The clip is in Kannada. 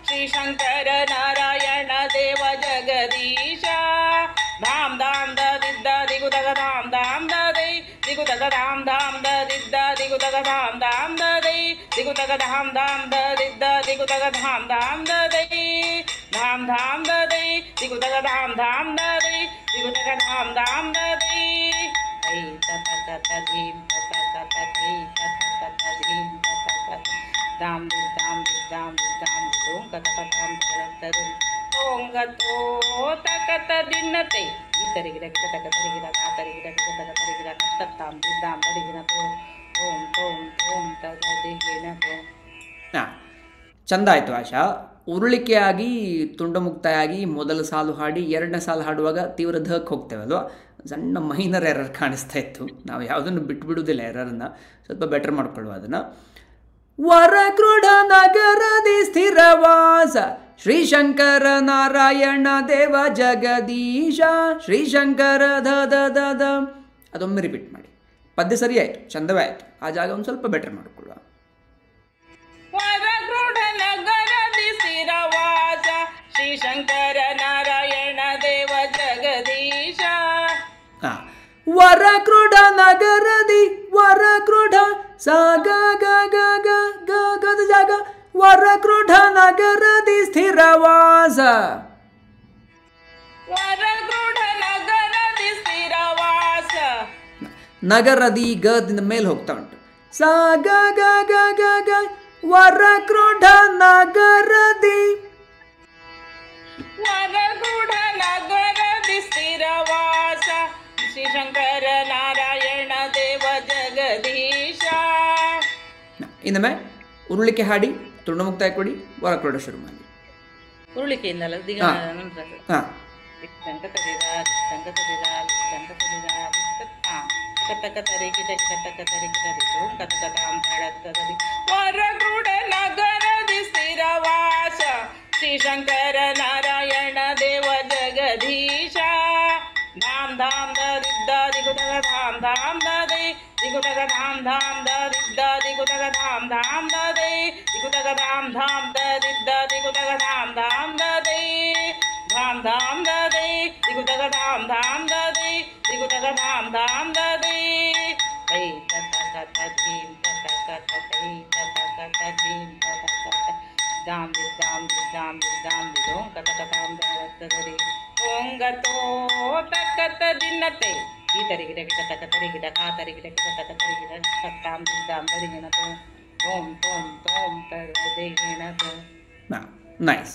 ಶ್ರೀ ಶಂಕರ ನಾರಾಯಣ ದೇವ ಜಗದೀಶ ಧಾಮ್ ಧಾಮ್ ದ ದಿದ್ದ ದಿಗುದಗ ಧಾಮ್ ಧಾಮ್ ದ ದೈ ದಿಗುದಗ ಧಾಮ್ ಧಾಮ್ ದ ದಿದ್ದ ದಿಗುದಗ ಧಾಮ್ ಧಾಮ್ ದ ದೈ ದಿಗುದಗ ಧಾಮ್ ಧಾಮ್ ದ ದಿದ್ದ ದಿಗುದಗ ಧಾಮ್ ಧಾಮ್ ದ ದೈ ಧಾಮ್ ಧಾಮ್ ದ ದೈ ದಿಗುದಗ ಧಾಮ್ ಧಾಮ್ ದ ದೈ ದಿಗುದಗ ಧಾಮ್ ಧಾಮ್ ದ ದೈ ಐ ತತ ಕತ ಧೀಂ ತತ ಕತ ಧೈ ತತ ಕತ ಧೀಂ ತತ ಕತ ಧಾಮ್ ಧಾಮ್ ಧಾಮ್ ಧಾಮ್ ಧೂಂ ಕತ ಕತಾಂ ತರತರು ಓಂಗತೋ ತಕತ ದಿನ್ನತೆ ಈ ತರಿಗಿರ ಕತ ತರಿಗಿರ ಆ ತರಿಗಿರ ಕತ ತರಿಗಿರ ಕತ್ತಾಂ ಧಾಮ್ ತರಿಗಿರ ತೋ ಓಂ ಓಂ ಓಂ ತದ ದಿಗಿನ ತೋ. ಚಂದ ಆಯಿತು ಆಶಾ. ಉರುಳಿಕೆಯಾಗಿ ತುಂಡಮುಕ್ತಾಯಾಗಿ ಮೊದಲ ಸಾಲು ಹಾಡಿ ಎರಡನೇ ಸಾಲು ಹಾಡುವಾಗ ತೀವ್ರ ಧಕ್ಕೆ ಹೋಗ್ತೇವಲ್ವ, ಸಣ್ಣ ಮೈನರ್ ಎರರ್ ಕಾಣಿಸ್ತಾ ಇತ್ತು. ನಾವು ಯಾವುದನ್ನು ಬಿಟ್ಬಿಡುವುದಿಲ್ಲ ಎರರನ್ನು, ಸ್ವಲ್ಪ ಬೆಟರ್ ಮಾಡ್ಕೊಳ್ಳುವ ಅದನ್ನು. ವರಕೃಢ ನಗರದಿ ಸ್ಥಿರವಾಸ ಶ್ರೀಶಂಕರ ನಾರಾಯಣ ದೇವ ಜಗದೀಶ ಶ್ರೀಶಂಕರ ದ ದ ದ ದ. ಅದೊಮ್ಮೆ ರಿಪೀಟ್ ಮಾಡಿ. ಪದ್ಯ ಸರಿ ಆಯಿತು, ಚಂದವೇ ಆಯಿತು. ಆ ಜಾಗ ಒಂದು ಸ್ವಲ್ಪ ಬೆಟರ್ ಮಾಡಿಕೊಳ್ಳುವ. ವರಕೃಢ ನಗರದಿ ಸ್ಥಿರವಾಸ ಶ್ರೀಶಂಕರ ನಾರಾಯಣ ದೇವ ಜಗದೀಶ. ವರಕೃಢ ನಗರದಿ ವರಕೃಢ ಸ ಗ ಗ ಗ ಗ ಗ ಗದ ಜಾಗ ವರಕೃಢ ನಗರದಿ ಸ್ಥಿರವಾಸ. ವರಕೃಢ ನಗರದಿ ಸ್ಥಿರವಾಸ. ನಗರದಿ ಗದಿಂದ ಮೇಲೆ ಹೋಗ್ತಾ ಉಂಟು. ಸ ಗ ಗ ಗ ಗ ಗ ವರಕೃಢ ನಗರದಿ ವರಕೃಢ ನಗರದಿ ಸ್ಥಿರವಾಸ ಶ್ರೀಶಂಕರ ನಾರಾಯಣ ದೇವ ಜಗದೀಶ. ಇನ್ನೊಮ್ಮೆ ಉರುಳಿಕೆ ಹಾಡಿ ತುಂಡಮುಕ್ತಾಯ ಕೊಡಿ, ವರಕೃಢ ಶುರು ಮಾಡಿ. ಉರುಳಿಕೆಯಿಂದಲ್ಲ ದಿಗ ಹಾಂ ವರಕೃಢ ನಗರದಿ ಸ್ಥಿರವಾಸ ಶ್ರೀಶಂಕರ ನಾರಾಯಣ ದೇವ ಜಗದೀಶ. ಧಾಮ್ ಧಾಮ್ ದ ದಿದ್ದ ದಿಗುದಗ ಧಾಮ್ ಧಾಮ್ ದ ದೈ ದಿಗುದಗ ಧಾಮ್ ಧಾಮ್ ದ ದಿದ್ದ ದಿಗುದಗ ಧಾಮ್ ಧಾಮ್ ದ ದೈ ದಿಗುದಗ ಧಾಮ್ ಧಾಮ್ ದ ದಿದ್ದ ದಿಗುದಗ ಧಾಮ್ ಧಾಮ್ ದ ದೈ ಧಾಮ್ ಧಾಮ್ ದ ದೈ ದಿಗುದಗ ಧಾಮ್ ಧಾಮ್ ದ ದೈ ದಿಗುದಗ ಧಾಮ್ ಧಾಮ್ ದ ದೈ ಐ ತತ ಕತ ಧೀಂ ತತ ಕತ ದೈ ತತ ಕತ ಧೀಂ ತತ ಕತ ಧಾಮ್ ಧಾಮ್ ಧಾಮ್ ಧಾಮ್ ಧೂಂ ಕತ ಕತಾಂ ತರತರಿ ಓಂಗತೋ ತಕತ ದಿನ್ನತೆ ಈ ತರಿಗಿರ ಕತ ತರಿಗಿರ ಆ ತರಿಗಿರ ಕತ ತರಿಗಿರ ಕತ್ತಾಂ ಧಾಮ್ ತರಿಗಿನ ತೋ ಓಂ ಓಂ ಓಂ ತರ ದೇಗಿನ ತೋ. ನೈಸ್.